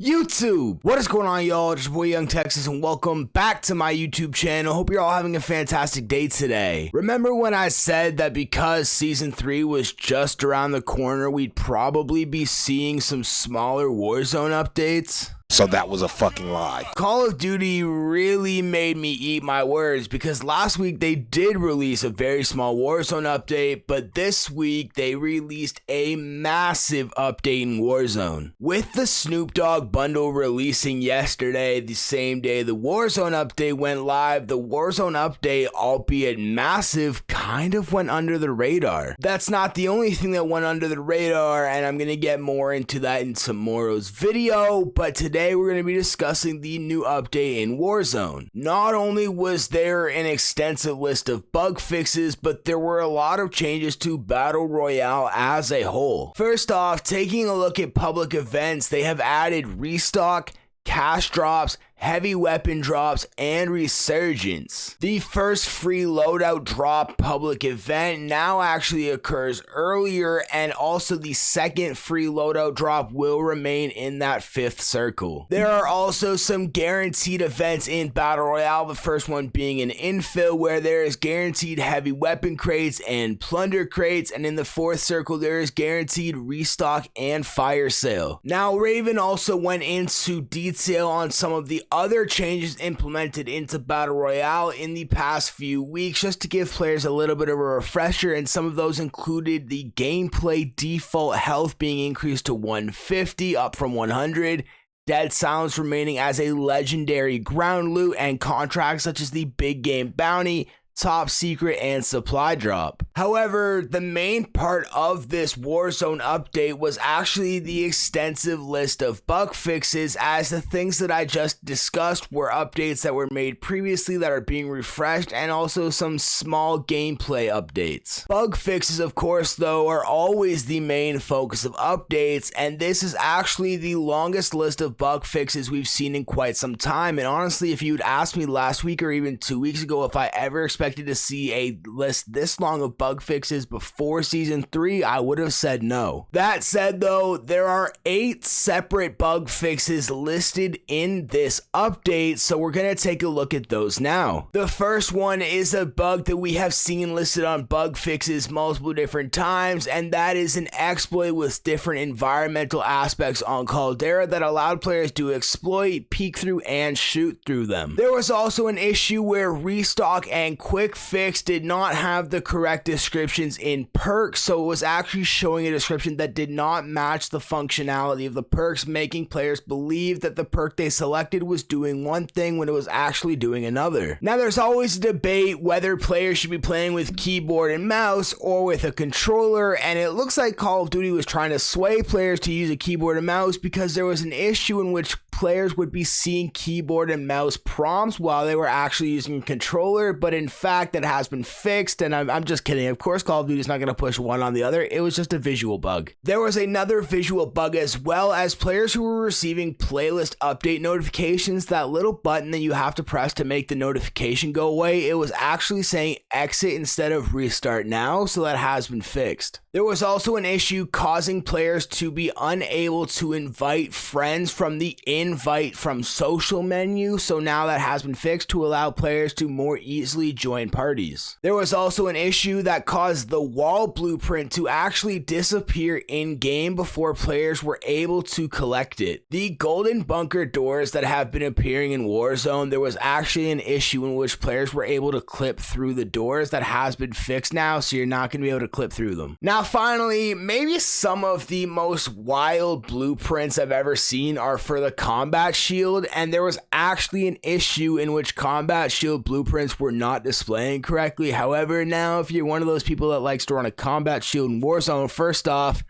YouTube! What is going on, y'all? It's your boy Young Texas and welcome back to my YouTube channel. Hope you're all having a fantastic day today. Remember when I said that because Season 3 was just around the corner, we'd probably be seeing some smaller Warzone updates? So that was a fucking lie. Call of Duty really made me eat my words because last week they did release a very small Warzone update, but this week they released a massive update in Warzone. With the Snoop Dogg bundle releasing yesterday, the same day the Warzone update went live, the Warzone update, albeit massive, kind of went under the radar. That's not the only thing that went under the radar, and I'm gonna get more into that in tomorrow's video, but today we're going to be discussing the new update in Warzone. Not only was there an extensive list of bug fixes, but there were a lot of changes to Battle Royale as a whole. First off, taking a look at public events, they have added restock, cash drops, heavy weapon drops, and resurgence. The first free loadout drop public event now actually occurs earlier, and also the second free loadout drop will remain in that fifth circle. There are also some guaranteed events in Battle Royale, the first one being an infill where there is guaranteed heavy weapon crates and plunder crates, and in the fourth circle there is guaranteed restock and fire sale. Now Raven also went into detail on some of the other changes implemented into Battle Royale in the past few weeks, just to give players a little bit of a refresher, and some of those included the gameplay default health being increased to 150 up from 100, dead silence remaining as a legendary ground loot, and contracts such as the big game bounty, top secret, and supply drop. However, the main part of this Warzone update was actually the extensive list of bug fixes, as the things that I just discussed were updates that were made previously that are being refreshed, and also some small gameplay updates. Bug fixes, of course, though, are always the main focus of updates, and this is actually the longest list of bug fixes we've seen in quite some time. And honestly, if you'd asked me last week or even 2 weeks ago if I ever expected to see a list this long of bug fixes before Season 3, I would have said no. That said though, there are 8 separate bug fixes listed in this update, so we're going to take a look at those now. The first one is a bug that we have seen listed on bug fixes multiple different times, and that is an exploit with different environmental aspects on Caldera that allowed players to exploit, peek through, and shoot through them. There was also an issue where restock and quick fix did not have the correct descriptions in perks, so it was actually showing a description that did not match the functionality of the perks, making players believe that the perk they selected was doing one thing when it was actually doing another. Now there's always a debate whether players should be playing with keyboard and mouse or with a controller, and it looks like Call of Duty was trying to sway players to use a keyboard and mouse because there was an issue in which players would be seeing keyboard and mouse prompts while they were actually using a controller, but in fact that has been fixed, and I'm just kidding. Of course Call of Duty is not going to push one on the other. It was just a visual bug. There was another visual bug as well, as players who were receiving playlist update notifications, that little button that you have to press to make the notification go away, it was actually saying exit instead of restart now, so that has been fixed. There was also an issue causing players to be unable to invite friends from the invite from social menu, so now that has been fixed to allow players to more easily join parties. There was also an issue that caused the wall blueprint to actually disappear in game before players were able to collect it. The golden bunker doors that have been appearing in Warzone, there was actually an issue in which players were able to clip through the doors. That has been fixed now, so you're not going to be able to clip through them. Now finally, maybe some of the most wild blueprints I've ever seen are for the combat shield, and there was actually an issue in which combat shield blueprints were not displaying correctly. However, now if you're one of those people that likes to run a combat shield in Warzone, first off,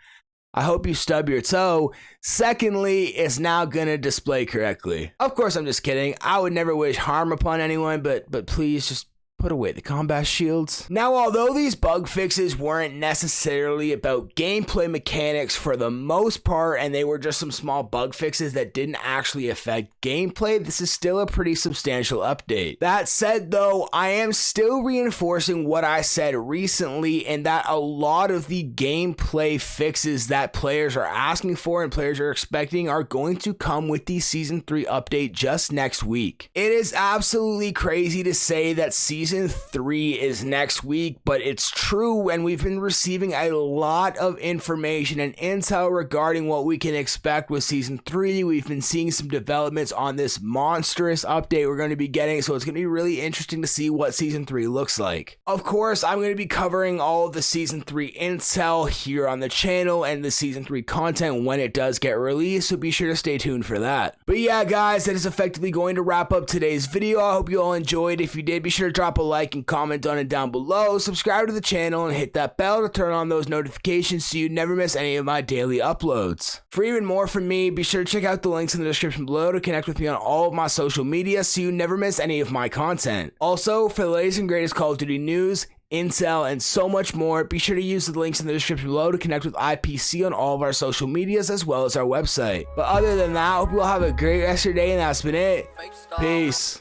I hope you stub your toe. Secondly, it's now gonna display correctly. Of course, I'm just kidding. I would never wish harm upon anyone, but please just Put away the combat shields. Now, although these bug fixes weren't necessarily about gameplay mechanics for the most part, and they were just some small bug fixes that didn't actually affect gameplay, this is still a pretty substantial update. That said though, I am still reinforcing what I said recently, in that a lot of the gameplay fixes that players are asking for and players are expecting are going to come with the Season 3 update just next week. It is absolutely crazy to say that Season 3 is next week, but it's true, and we've been receiving a lot of information and intel regarding what we can expect with Season 3. We've been seeing some developments on this monstrous update we're going to be getting, so it's going to be really interesting to see what Season 3 looks like. Of course, I'm going to be covering all of the Season 3 intel here on the channel and the Season 3 content when it does get released, so be sure to stay tuned for that. But yeah guys, that is effectively going to wrap up today's video. I hope you all enjoyed. If you did, be sure to drop a like and comment on it down below. Subscribe to the channel and hit that bell to turn on those notifications so you never miss any of my daily uploads. For even more from me, be sure to check out the links in the description below to connect with me on all of my social media so you never miss any of my content. Also, for the latest and greatest Call of Duty news, intel, and so much more, be sure to use the links in the description below to connect with IPC on all of our social medias as well as our website. But other than that, I hope you all have a great rest of your day, and that's been it. Peace.